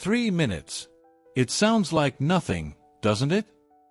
3 minutes. It sounds like nothing, doesn't it?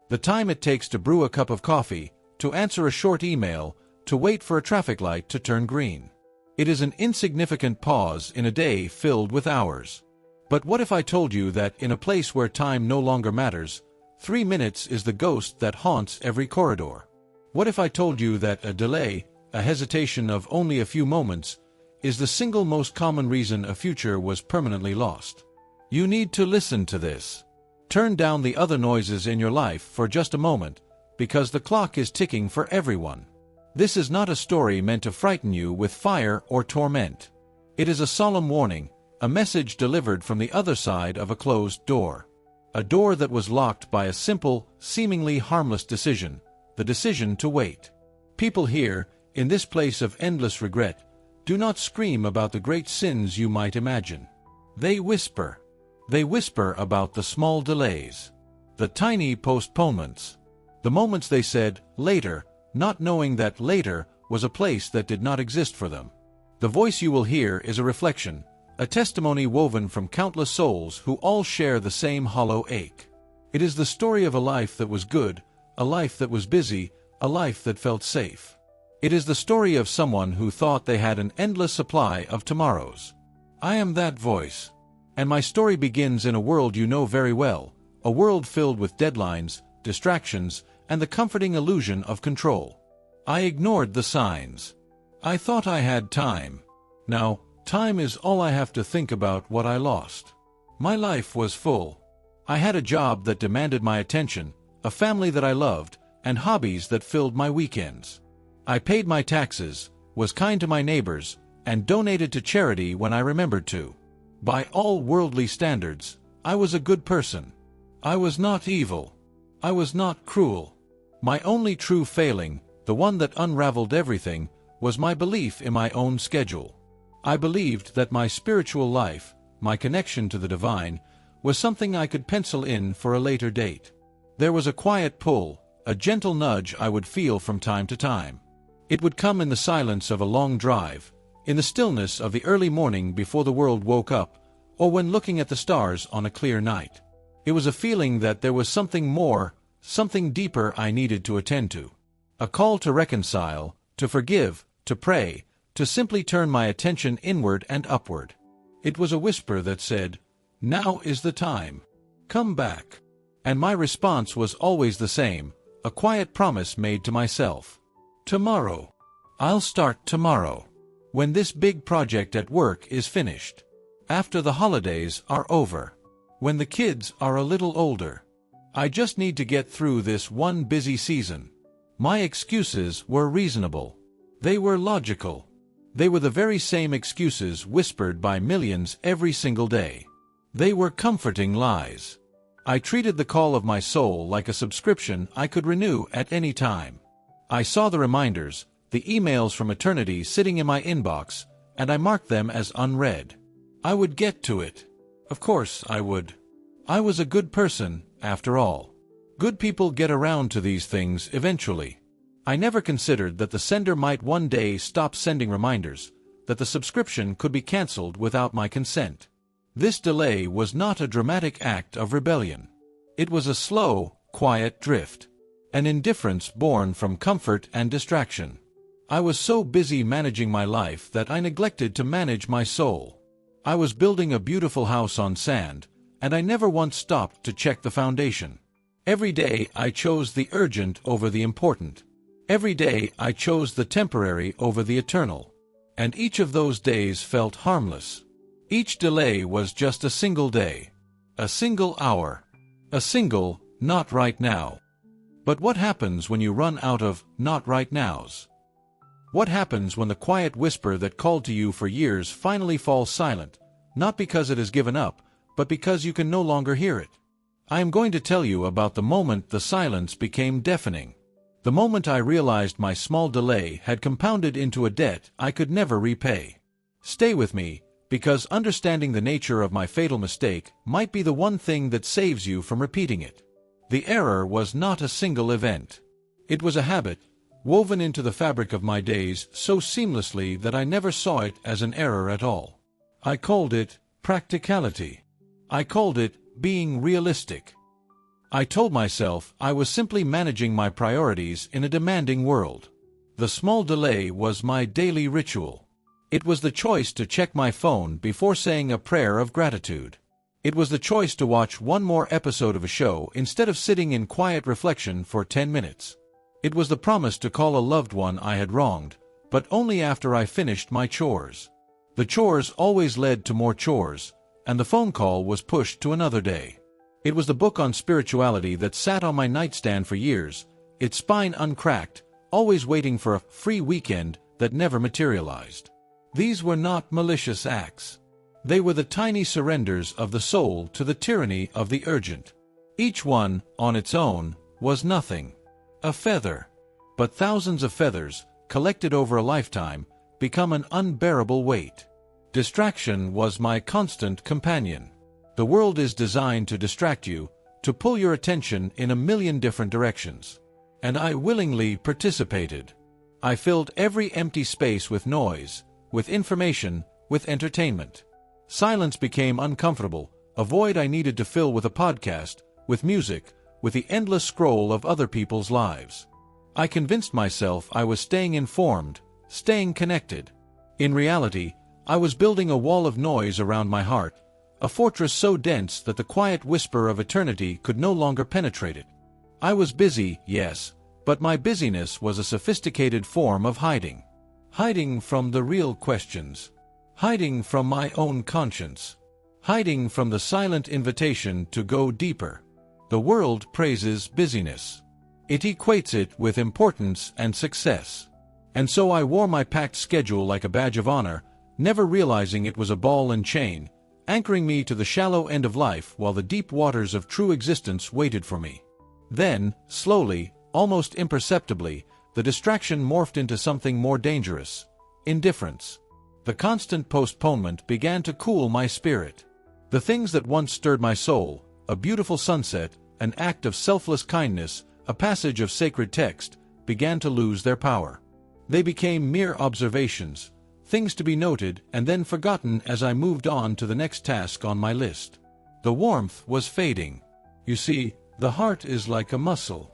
The time it takes to brew a cup of coffee, to answer a short email, to wait for a traffic light to turn green. It is an insignificant pause in a day filled with hours. But what if I told you that in a place where time no longer matters, 3 minutes is the ghost that haunts every corridor? What if I told you that a delay, a hesitation of only a few moments, is the single most common reason a future was permanently lost? You need to listen to this. Turn down the other noises in your life for just a moment, because the clock is ticking for everyone. This is not a story meant to frighten you with fire or torment. It is a solemn warning, a message delivered from the other side of a closed door. A door that was locked by a simple, seemingly harmless decision, the decision to wait. People here, in this place of endless regret, do not scream about the great sins you might imagine. They whisper. They whisper about the small delays, the tiny postponements, the moments they said, later, not knowing that later was a place that did not exist for them. The voice you will hear is a reflection, a testimony woven from countless souls who all share the same hollow ache. It is the story of a life that was good, a life that was busy, a life that felt safe. It is the story of someone who thought they had an endless supply of tomorrows. I am that voice. And my story begins in a world you know very well, a world filled with deadlines, distractions, and the comforting illusion of control. I ignored the signs. I thought I had time. Now, time is all I have to think about what I lost. My life was full. I had a job that demanded my attention, a family that I loved, and hobbies that filled my weekends. I paid my taxes, was kind to my neighbors, and donated to charity when I remembered to. By all worldly standards, I was a good person. I was not evil. I was not cruel. My only true failing, the one that unraveled everything, was my belief in my own schedule. I believed that my spiritual life, my connection to the divine, was something I could pencil in for a later date. There was a quiet pull, a gentle nudge I would feel from time to time. It would come in the silence of a long drive, in the stillness of the early morning before the world woke up, or when looking at the stars on a clear night. It was a feeling that there was something more, something deeper I needed to attend to. A call to reconcile, to forgive, to pray, to simply turn my attention inward and upward. It was a whisper that said, "Now is the time. Come back." And my response was always the same, a quiet promise made to myself. Tomorrow. I'll start tomorrow. When this big project at work is finished. After the holidays are over. When the kids are a little older. I just need to get through this one busy season. My excuses were reasonable. They were logical. They were the very same excuses whispered by millions every single day. They were comforting lies. I treated the call of my soul like a subscription I could renew at any time. I saw the reminders, the emails from eternity sitting in my inbox, and I marked them as unread. I would get to it. Of course I would. I was a good person, after all. Good people get around to these things eventually. I never considered that the sender might one day stop sending reminders, that the subscription could be cancelled without my consent. This delay was not a dramatic act of rebellion. It was a slow, quiet drift. An indifference born from comfort and distraction. I was so busy managing my life that I neglected to manage my soul. I was building a beautiful house on sand, and I never once stopped to check the foundation. Every day I chose the urgent over the important. Every day I chose the temporary over the eternal. And each of those days felt harmless. Each delay was just a single day. A single hour. A single, not right now. But what happens when you run out of not right nows? What happens when the quiet whisper that called to you for years finally falls silent, not because it has given up, but because you can no longer hear it? I am going to tell you about the moment the silence became deafening. The moment I realized my small delay had compounded into a debt I could never repay. Stay with me, because understanding the nature of my fatal mistake might be the one thing that saves you from repeating it. The error was not a single event. It was a habit, woven into the fabric of my days so seamlessly that I never saw it as an error at all. I called it practicality. I called it being realistic. I told myself I was simply managing my priorities in a demanding world. The small delay was my daily ritual. It was the choice to check my phone before saying a prayer of gratitude. It was the choice to watch one more episode of a show instead of sitting in quiet reflection for 10 minutes. It was the promise to call a loved one I had wronged, but only after I finished my chores. The chores always led to more chores, and the phone call was pushed to another day. It was the book on spirituality that sat on my nightstand for years, its spine uncracked, always waiting for a free weekend that never materialized. These were not malicious acts. They were the tiny surrenders of the soul to the tyranny of the urgent. Each one, on its own, was nothing. A feather. But thousands of feathers, collected over a lifetime, become an unbearable weight. Distraction was my constant companion. The world is designed to distract you, to pull your attention in a million different directions. And I willingly participated. I filled every empty space with noise, with information, with entertainment. Silence became uncomfortable, a void I needed to fill with a podcast, with music, with the endless scroll of other people's lives. I convinced myself I was staying informed, staying connected. In reality, I was building a wall of noise around my heart, a fortress so dense that the quiet whisper of eternity could no longer penetrate it. I was busy, yes, but my busyness was a sophisticated form of hiding. Hiding from the real questions. Hiding from my own conscience. Hiding from the silent invitation to go deeper. The world praises busyness. It equates it with importance and success. And so I wore my packed schedule like a badge of honor, never realizing it was a ball and chain, anchoring me to the shallow end of life while the deep waters of true existence waited for me. Then, slowly, almost imperceptibly, the distraction morphed into something more dangerous: indifference. The constant postponement began to cool my spirit. The things that once stirred my soul, a beautiful sunset, an act of selfless kindness, a passage of sacred text, began to lose their power. They became mere observations, things to be noted and then forgotten as I moved on to the next task on my list. The warmth was fading. You see, the heart is like a muscle.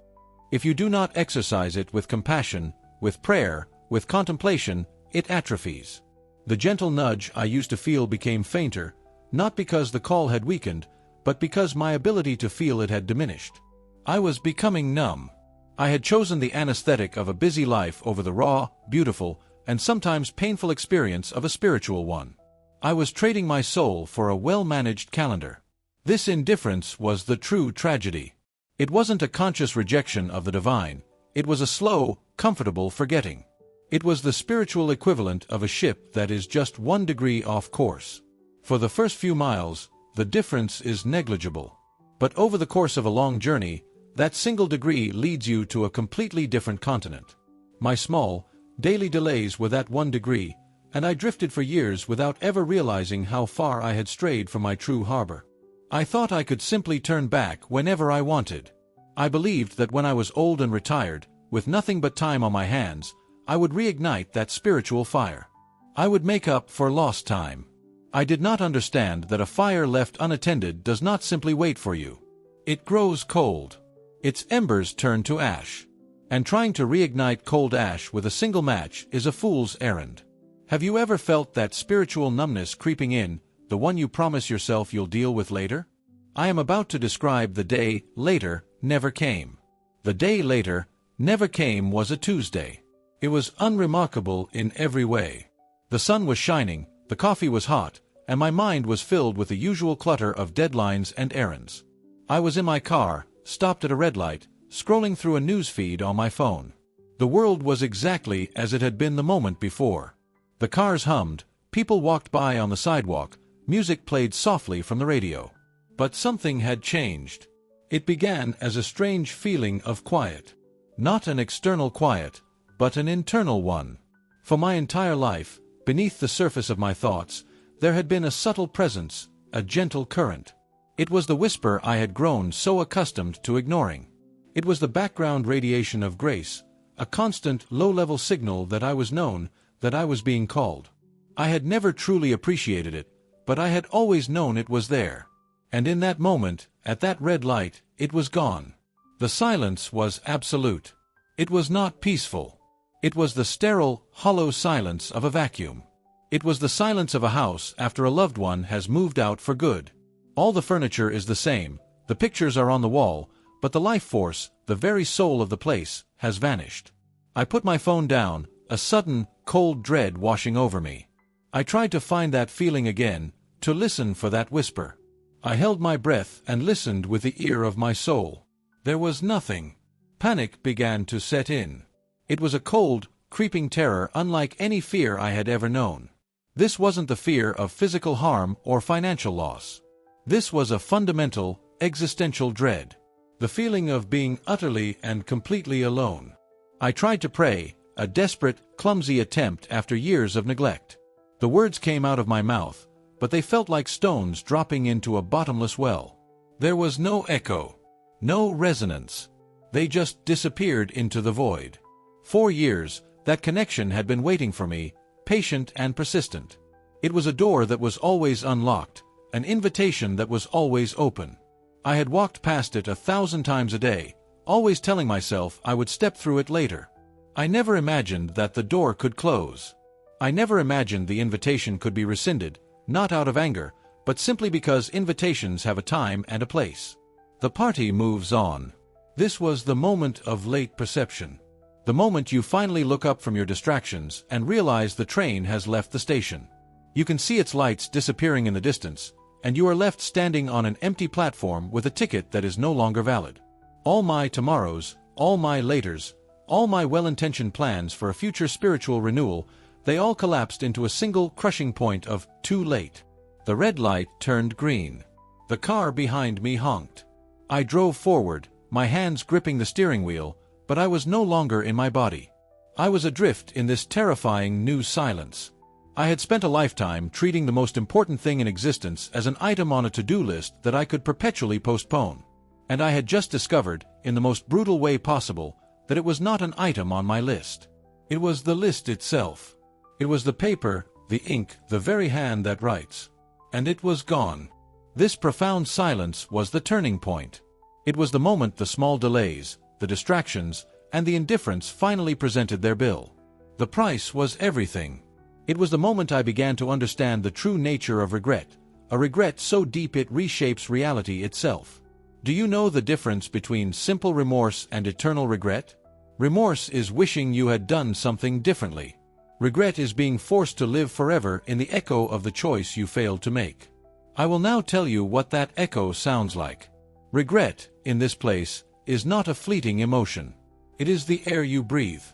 If you do not exercise it with compassion, with prayer, with contemplation, it atrophies. The gentle nudge I used to feel became fainter, not because the call had weakened, but because my ability to feel it had diminished. I was becoming numb. I had chosen the anesthetic of a busy life over the raw, beautiful, and sometimes painful experience of a spiritual one. I was trading my soul for a well-managed calendar. This indifference was the true tragedy. It wasn't a conscious rejection of the divine. It was a slow, comfortable forgetting. It was the spiritual equivalent of a ship that is just 1 degree off course. For the first few miles, the difference is negligible. But over the course of a long journey, that single degree leads you to a completely different continent. My small, daily delays were that 1 degree, and I drifted for years without ever realizing how far I had strayed from my true harbor. I thought I could simply turn back whenever I wanted. I believed that when I was old and retired, with nothing but time on my hands, I would reignite that spiritual fire. I would make up for lost time. I did not understand that a fire left unattended does not simply wait for you. It grows cold. Its embers turn to ash. And trying to reignite cold ash with a single match is a fool's errand. Have you ever felt that spiritual numbness creeping in, the one you promise yourself you'll deal with later? I am about to describe the day later never came. The day later never came was a Tuesday. It was unremarkable in every way. The sun was shining, the coffee was hot, and my mind was filled with the usual clutter of deadlines and errands. I was in my car, stopped at a red light, scrolling through a news feed on my phone. The world was exactly as it had been the moment before. The cars hummed, people walked by on the sidewalk, music played softly from the radio. But something had changed. It began as a strange feeling of quiet. Not an external quiet, but an internal one. For my entire life, beneath the surface of my thoughts, there had been a subtle presence, a gentle current. It was the whisper I had grown so accustomed to ignoring. It was the background radiation of grace, a constant, low-level signal that I was known, that I was being called. I had never truly appreciated it, but I had always known it was there. And in that moment, at that red light, it was gone. The silence was absolute. It was not peaceful. It was the sterile, hollow silence of a vacuum. It was the silence of a house after a loved one has moved out for good. All the furniture is the same, the pictures are on the wall, but the life force, the very soul of the place, has vanished. I put my phone down, a sudden, cold dread washing over me. I tried to find that feeling again, to listen for that whisper. I held my breath and listened with the ear of my soul. There was nothing. Panic began to set in. It was a cold, creeping terror unlike any fear I had ever known. This wasn't the fear of physical harm or financial loss. This was a fundamental, existential dread. The feeling of being utterly and completely alone. I tried to pray, a desperate, clumsy attempt after years of neglect. The words came out of my mouth, but they felt like stones dropping into a bottomless well. There was no echo, no resonance. They just disappeared into the void. 4 years, that connection had been waiting for me, patient and persistent. It was a door that was always unlocked, an invitation that was always open. I had walked past it 1,000 times a day, always telling myself I would step through it later. I never imagined that the door could close. I never imagined the invitation could be rescinded, not out of anger, but simply because invitations have a time and a place. The party moves on. This was the moment of late perception. The moment you finally look up from your distractions and realize the train has left the station. You can see its lights disappearing in the distance, and you are left standing on an empty platform with a ticket that is no longer valid. All my tomorrows, all my laters, all my well-intentioned plans for a future spiritual renewal, they all collapsed into a single crushing point of too late. The red light turned green. The car behind me honked. I drove forward, my hands gripping the steering wheel, but I was no longer in my body. I was adrift in this terrifying new silence. I had spent a lifetime treating the most important thing in existence as an item on a to-do list that I could perpetually postpone. And I had just discovered, in the most brutal way possible, that it was not an item on my list. It was the list itself. It was the paper, the ink, the very hand that writes. And it was gone. This profound silence was the turning point. It was the moment the small delays, the distractions, and the indifference finally presented their bill. The price was everything. It was the moment I began to understand the true nature of regret, a regret so deep it reshapes reality itself. Do you know the difference between simple remorse and eternal regret? Remorse is wishing you had done something differently. Regret is being forced to live forever in the echo of the choice you failed to make. I will now tell you what that echo sounds like. Regret, in this place, is not a fleeting emotion. It is the air you breathe.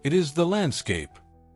It is the landscape.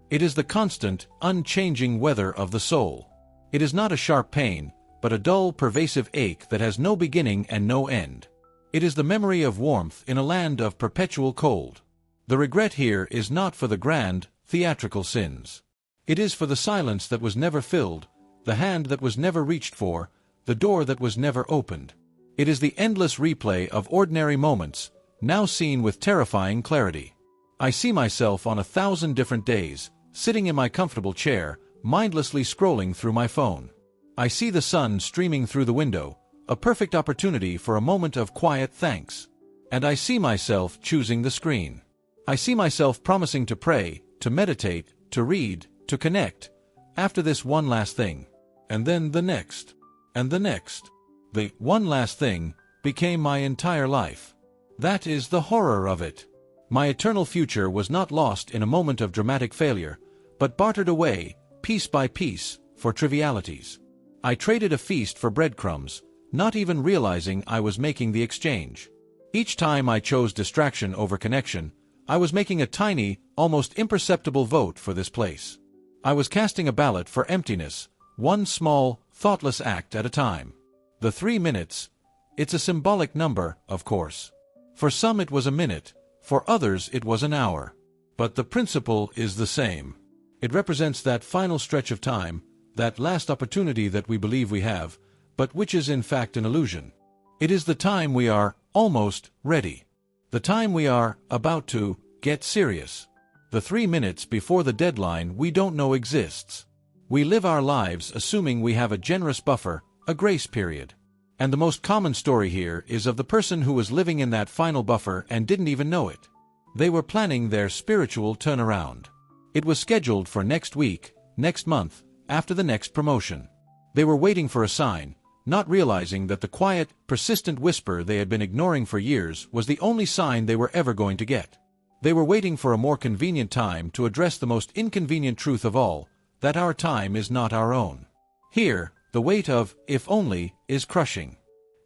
It is the constant, unchanging weather of the soul. It is not a sharp pain, but a dull, pervasive ache that has no beginning and no end. It is the memory of warmth in a land of perpetual cold. The regret here is not for the grand, theatrical sins. It is for the silence that was never filled, the hand that was never reached for, the door that was never opened. It is the endless replay of ordinary moments, now seen with terrifying clarity. I see myself on 1,000 different days, sitting in my comfortable chair, mindlessly scrolling through my phone. I see the sun streaming through the window, a perfect opportunity for a moment of quiet thanks. And I see myself choosing the screen. I see myself promising to pray, to meditate, to read, to connect, after this one last thing. And then the next. And the next. The one last thing became my entire life. That is the horror of it. My eternal future was not lost in a moment of dramatic failure, but bartered away, piece by piece, for trivialities. I traded a feast for breadcrumbs, not even realizing I was making the exchange. Each time I chose distraction over connection, I was making a tiny, almost imperceptible vote for this place. I was casting a ballot for emptiness, one small, thoughtless act at a time. The 3 minutes, it's a symbolic number, of course. For some it was a minute, for others it was an hour. But the principle is the same. It represents that final stretch of time, that last opportunity that we believe we have, but which is in fact an illusion. It is the time we are almost ready. The time we are about to get serious. The 3 minutes before the deadline we don't know exists. We live our lives assuming we have a generous buffer, a grace period. And the most common story here is of the person who was living in that final buffer and didn't even know it. They were planning their spiritual turnaround. It was scheduled for next week, next month, after the next promotion. They were waiting for a sign, not realizing that the quiet, persistent whisper they had been ignoring for years was the only sign they were ever going to get. They were waiting for a more convenient time to address the most inconvenient truth of all, that our time is not our own. Here, the weight of "if only" is crushing.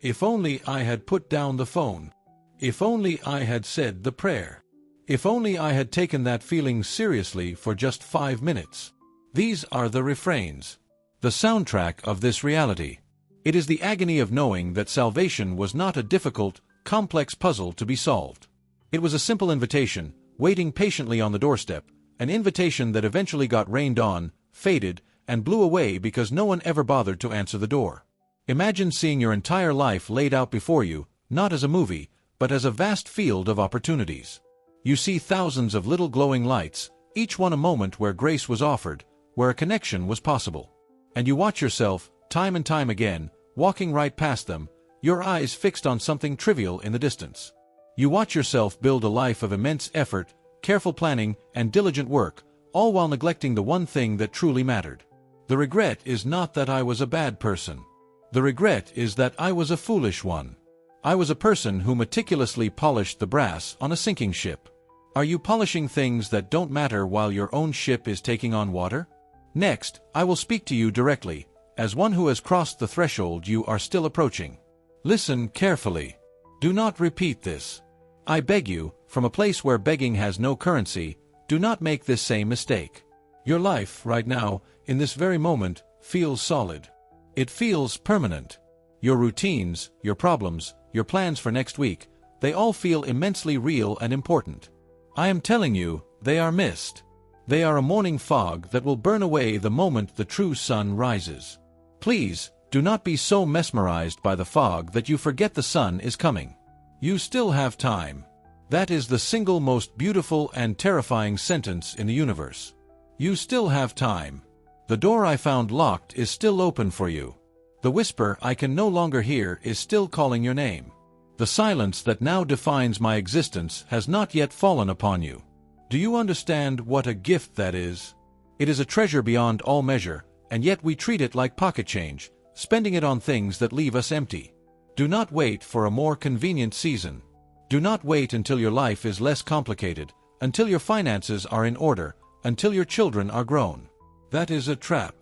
If only I had put down the phone. If only I had said the prayer. If only I had taken that feeling seriously for just 5 minutes. These are the refrains, the soundtrack of this reality. It is the agony of knowing that salvation was not a difficult, complex puzzle to be solved. It was a simple invitation, waiting patiently on the doorstep, an invitation that eventually got rained on, faded, and blew away because no one ever bothered to answer the door. Imagine seeing your entire life laid out before you, not as a movie, but as a vast field of opportunities. You see thousands of little glowing lights, each one a moment where grace was offered, where a connection was possible. And you watch yourself, time and time again, walking right past them, your eyes fixed on something trivial in the distance. You watch yourself build a life of immense effort, careful planning, and diligent work, all while neglecting the one thing that truly mattered. The regret is not that I was a bad person. The regret is that I was a foolish one. I was a person who meticulously polished the brass on a sinking ship. Are you polishing things that don't matter while your own ship is taking on water? Next, I will speak to you directly, as one who has crossed the threshold you are still approaching. Listen carefully. Do not repeat this. I beg you, from a place where begging has no currency, do not make this same mistake. Your life, right now, in this very moment, feels solid. It feels permanent. Your routines, your problems, your plans for next week, they all feel immensely real and important. I am telling you, they are mist. They are a morning fog that will burn away the moment the true sun rises. Please, do not be so mesmerized by the fog that you forget the sun is coming. You still have time. That is the single most beautiful and terrifying sentence in the universe. You still have time. The door I found locked is still open for you. The whisper I can no longer hear is still calling your name. The silence that now defines my existence has not yet fallen upon you. Do you understand what a gift that is? It is a treasure beyond all measure, and yet we treat it like pocket change, spending it on things that leave us empty. Do not wait for a more convenient season. Do not wait until your life is less complicated, until your finances are in order, until your children are grown. That is a trap.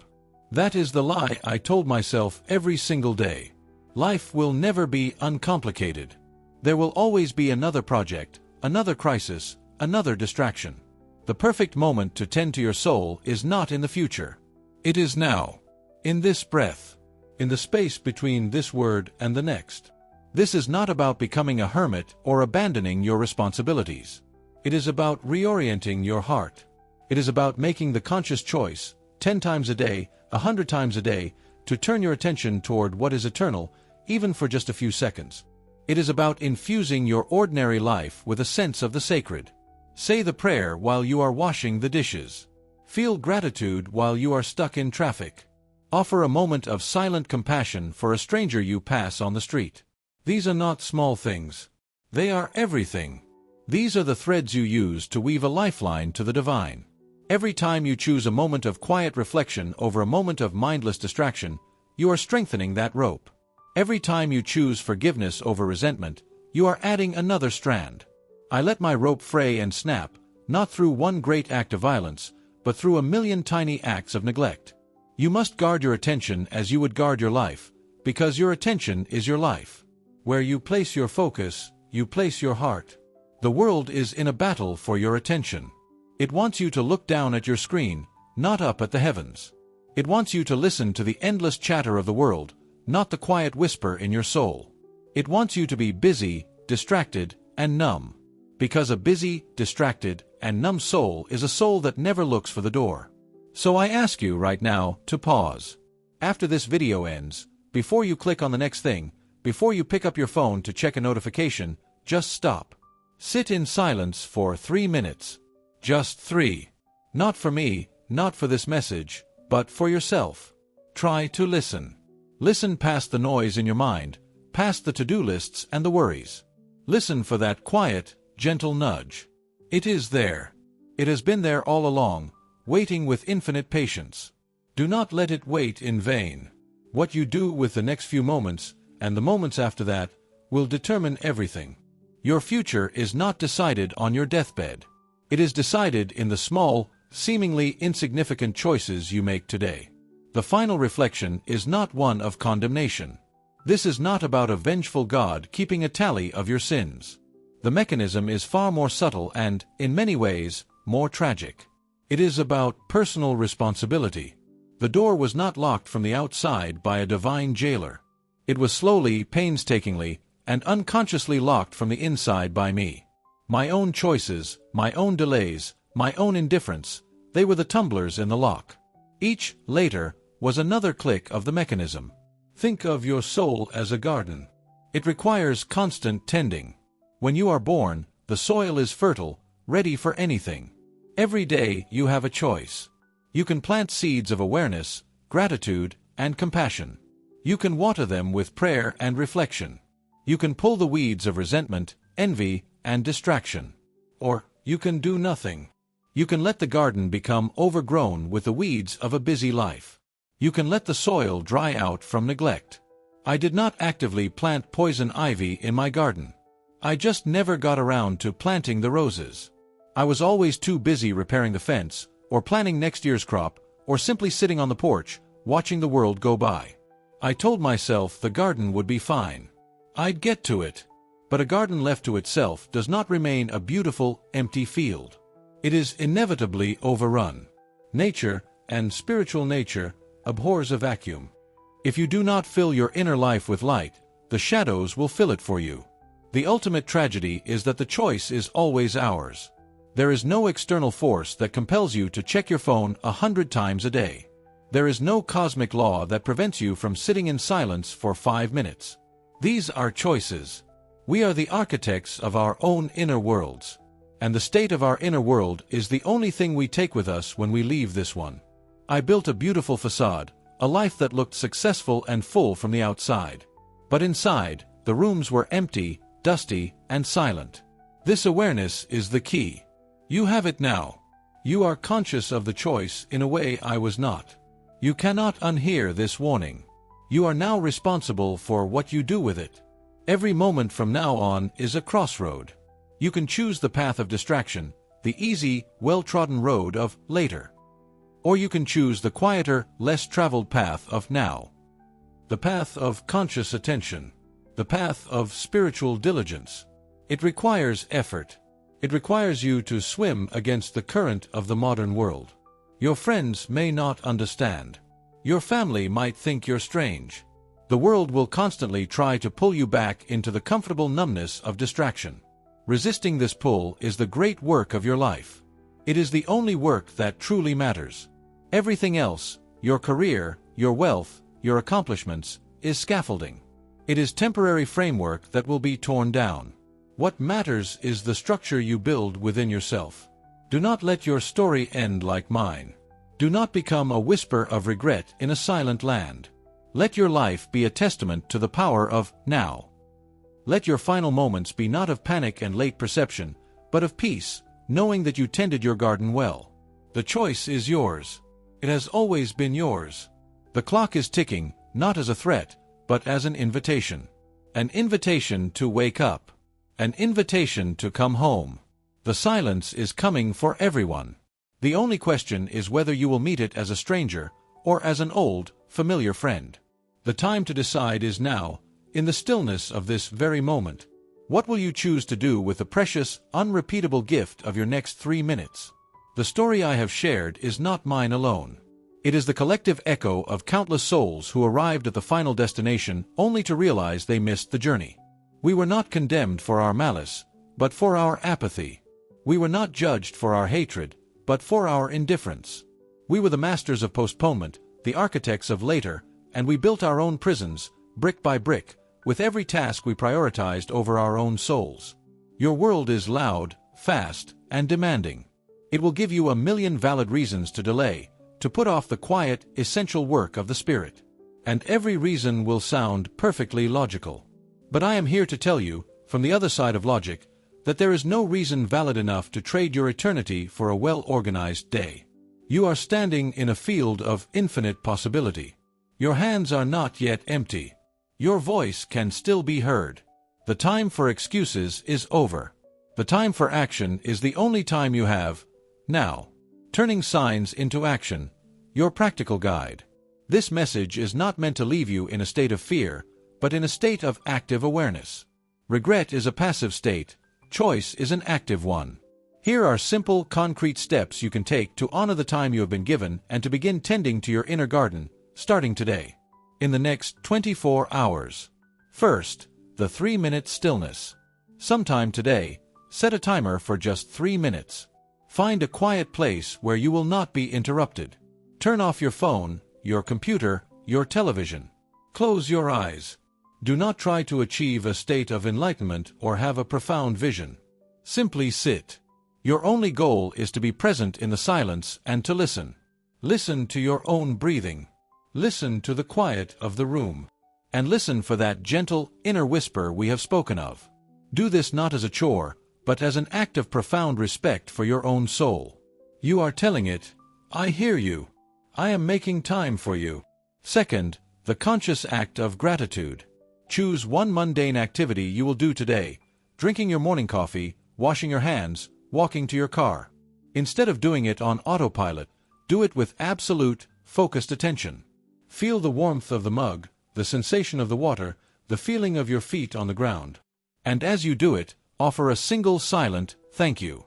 That is the lie I told myself every single day. Life will never be uncomplicated. There will always be another project, another crisis, another distraction. The perfect moment to tend to your soul is not in the future. It is now. In this breath. In the space between this word and the next. This is not about becoming a hermit or abandoning your responsibilities. It is about reorienting your heart. It is about making the conscious choice, 10 times a day, 100 times a day, to turn your attention toward what is eternal, even for just a few seconds. It is about infusing your ordinary life with a sense of the sacred. Say the prayer while you are washing the dishes. Feel gratitude while you are stuck in traffic. Offer a moment of silent compassion for a stranger you pass on the street. These are not small things. They are everything. These are the threads you use to weave a lifeline to the divine. Every time you choose a moment of quiet reflection over a moment of mindless distraction, you are strengthening that rope. Every time you choose forgiveness over resentment, you are adding another strand. I let my rope fray and snap, not through one great act of violence, but through a million tiny acts of neglect. You must guard your attention as you would guard your life, because your attention is your life. Where you place your focus, you place your heart. The world is in a battle for your attention. It wants you to look down at your screen, not up at the heavens. It wants you to listen to the endless chatter of the world, not the quiet whisper in your soul. It wants you to be busy, distracted, and numb. Because a busy, distracted, and numb soul is a soul that never looks for the door. So I ask you right now to pause. After this video ends, before you click on the next thing, before you pick up your phone to check a notification, just stop. Sit in silence for 3 minutes. Just 3. Not for me, not for this message, but for yourself. Try to listen. Listen past the noise in your mind, past the to-do lists and the worries. Listen for that quiet, gentle nudge. It is there. It has been there all along, waiting with infinite patience. Do not let it wait in vain. What you do with the next few moments, and the moments after that, will determine everything. Your future is not decided on your deathbed. It is decided in the small, seemingly insignificant choices you make today. The final reflection is not one of condemnation. This is not about a vengeful God keeping a tally of your sins. The mechanism is far more subtle and, in many ways, more tragic. It is about personal responsibility. The door was not locked from the outside by a divine jailer. It was slowly, painstakingly, and unconsciously locked from the inside by me. My own choices, my own delays, my own indifference, they were the tumblers in the lock. Each, later, was another click of the mechanism. Think of your soul as a garden. It requires constant tending. When you are born, the soil is fertile, ready for anything. Every day you have a choice. You can plant seeds of awareness, gratitude, and compassion. You can water them with prayer and reflection. You can pull the weeds of resentment, envy, and distraction. Or, you can do nothing. You can let the garden become overgrown with the weeds of a busy life. You can let the soil dry out from neglect. I did not actively plant poison ivy in my garden. I just never got around to planting the roses. I was always too busy repairing the fence, or planning next year's crop, or simply sitting on the porch, watching the world go by. I told myself the garden would be fine. I'd get to it. But a garden left to itself does not remain a beautiful, empty field. It is inevitably overrun. Nature, and spiritual nature, abhors a vacuum. If you do not fill your inner life with light, the shadows will fill it for you. The ultimate tragedy is that the choice is always ours. There is no external force that compels you to check your phone 100 times a day. There is no cosmic law that prevents you from sitting in silence for 5 minutes. These are choices. We are the architects of our own inner worlds. And the state of our inner world is the only thing we take with us when we leave this one. I built a beautiful facade, a life that looked successful and full from the outside. But inside, the rooms were empty, dusty, and silent. This awareness is the key. You have it now. You are conscious of the choice in a way I was not. You cannot unhear this warning. You are now responsible for what you do with it. Every moment from now on is a crossroad. You can choose the path of distraction, the easy, well-trodden road of later. Or you can choose the quieter, less traveled path of now. The path of conscious attention. The path of spiritual diligence. It requires effort. It requires you to swim against the current of the modern world. Your friends may not understand. Your family might think you're strange. The world will constantly try to pull you back into the comfortable numbness of distraction. Resisting this pull is the great work of your life. It is the only work that truly matters. Everything else, your career, your wealth, your accomplishments, is scaffolding. It is temporary framework that will be torn down. What matters is the structure you build within yourself. Do not let your story end like mine. Do not become a whisper of regret in a silent land. Let your life be a testament to the power of now. Let your final moments be not of panic and late perception, but of peace, knowing that you tended your garden well. The choice is yours. It has always been yours. The clock is ticking, not as a threat, but as an invitation. An invitation to wake up. An invitation to come home. The silence is coming for everyone. The only question is whether you will meet it as a stranger, or as an old, familiar friend. The time to decide is now, in the stillness of this very moment. What will you choose to do with the precious, unrepeatable gift of your next 3 minutes? The story I have shared is not mine alone. It is the collective echo of countless souls who arrived at the final destination only to realize they missed the journey. We were not condemned for our malice, but for our apathy. We were not judged for our hatred, but for our indifference. We were the masters of postponement, the architects of later, and we built our own prisons, brick by brick, with every task we prioritized over our own souls. Your world is loud, fast, and demanding. It will give you a million valid reasons to delay, to put off the quiet, essential work of the spirit. And every reason will sound perfectly logical. But I am here to tell you, from the other side of logic, that there is no reason valid enough to trade your eternity for a well-organized day. You are standing in a field of infinite possibility. Your hands are not yet empty. Your voice can still be heard. The time for excuses is over. The time for action is the only time you have, now. Turning signs into action, your practical guide. This message is not meant to leave you in a state of fear, but in a state of active awareness. Regret is a passive state. Choice is an active one. Here are simple, concrete steps you can take to honor the time you have been given and to begin tending to your inner garden, starting today. In the next 24 hours. First, the 3-minute stillness. Sometime today, set a timer for just 3 minutes. Find a quiet place where you will not be interrupted. Turn off your phone, your computer, your television. Close your eyes. Do not try to achieve a state of enlightenment or have a profound vision. Simply sit. Your only goal is to be present in the silence and to listen. Listen to your own breathing. Listen to the quiet of the room. And listen for that gentle, inner whisper we have spoken of. Do this not as a chore, but as an act of profound respect for your own soul. You are telling it, I hear you. I am making time for you. Second, the conscious act of gratitude. Choose one mundane activity you will do today, drinking your morning coffee, washing your hands, walking to your car. Instead of doing it on autopilot, do it with absolute, focused attention. Feel the warmth of the mug, the sensation of the water, the feeling of your feet on the ground. And as you do it, offer a single silent thank you.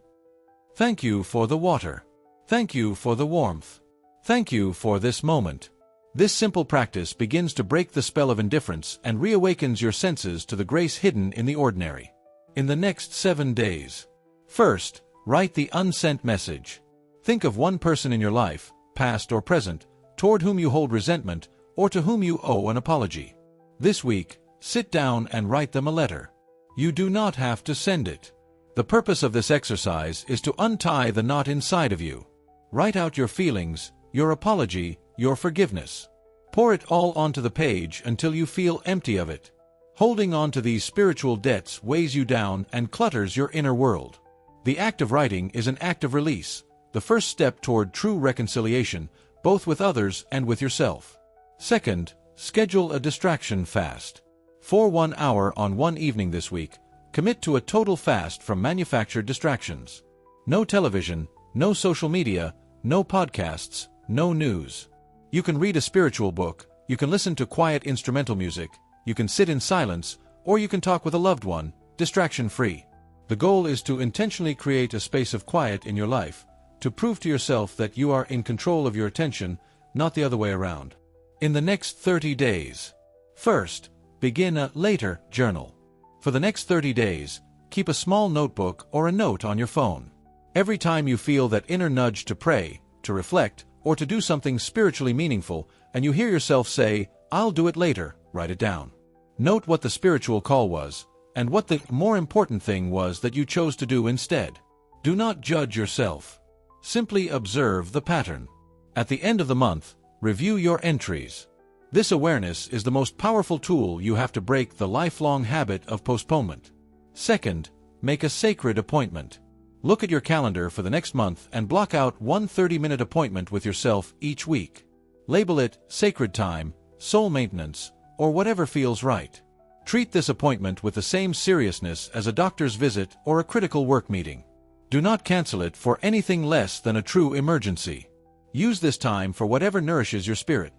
Thank you for the water. Thank you for the warmth. Thank you for this moment. This simple practice begins to break the spell of indifference and reawakens your senses to the grace hidden in the ordinary. In the next 7 days. First, write the unsent message. Think of one person in your life, past or present, toward whom you hold resentment, or to whom you owe an apology. This week, sit down and write them a letter. You do not have to send it. The purpose of this exercise is to untie the knot inside of you. Write out your feelings, your apology, your forgiveness. Pour it all onto the page until you feel empty of it. Holding on to these spiritual debts weighs you down and clutters your inner world. The act of writing is an act of release, the first step toward true reconciliation, both with others and with yourself. Second, schedule a distraction fast. For 1 hour on one evening this week, commit to a total fast from manufactured distractions. No television, no social media, no podcasts, no news. You can read a spiritual book, you can listen to quiet instrumental music, you can sit in silence, or you can talk with a loved one, distraction-free. The goal is to intentionally create a space of quiet in your life, to prove to yourself that you are in control of your attention, not the other way around. In the next 30 days. First, begin a later journal. For the next 30 days, keep a small notebook or a note on your phone. Every time you feel that inner nudge to pray, to reflect, or to do something spiritually meaningful, and you hear yourself say, I'll do it later, write it down. Note what the spiritual call was, and what the more important thing was that you chose to do instead. Do not judge yourself. Simply observe the pattern. At the end of the month, review your entries. This awareness is the most powerful tool you have to break the lifelong habit of postponement. Second, make a sacred appointment. Look at your calendar for the next month and block out one 30-minute appointment with yourself each week. Label it sacred time, soul maintenance, or whatever feels right. Treat this appointment with the same seriousness as a doctor's visit or a critical work meeting. Do not cancel it for anything less than a true emergency. Use this time for whatever nourishes your spirit.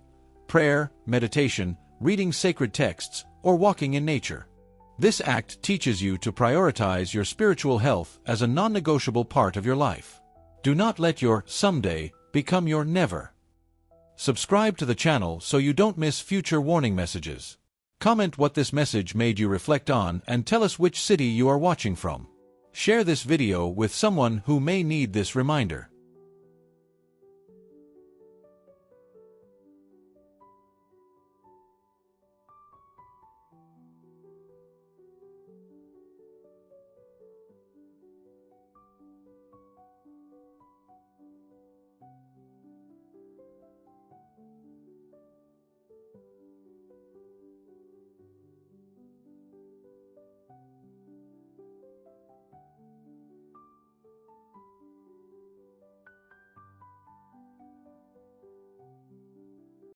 Prayer, meditation, reading sacred texts, or walking in nature. This act teaches you to prioritize your spiritual health as a non-negotiable part of your life. Do not let your someday become your never. Subscribe to the channel so you don't miss future warning messages. Comment what this message made you reflect on and tell us which city you are watching from. Share this video with someone who may need this reminder.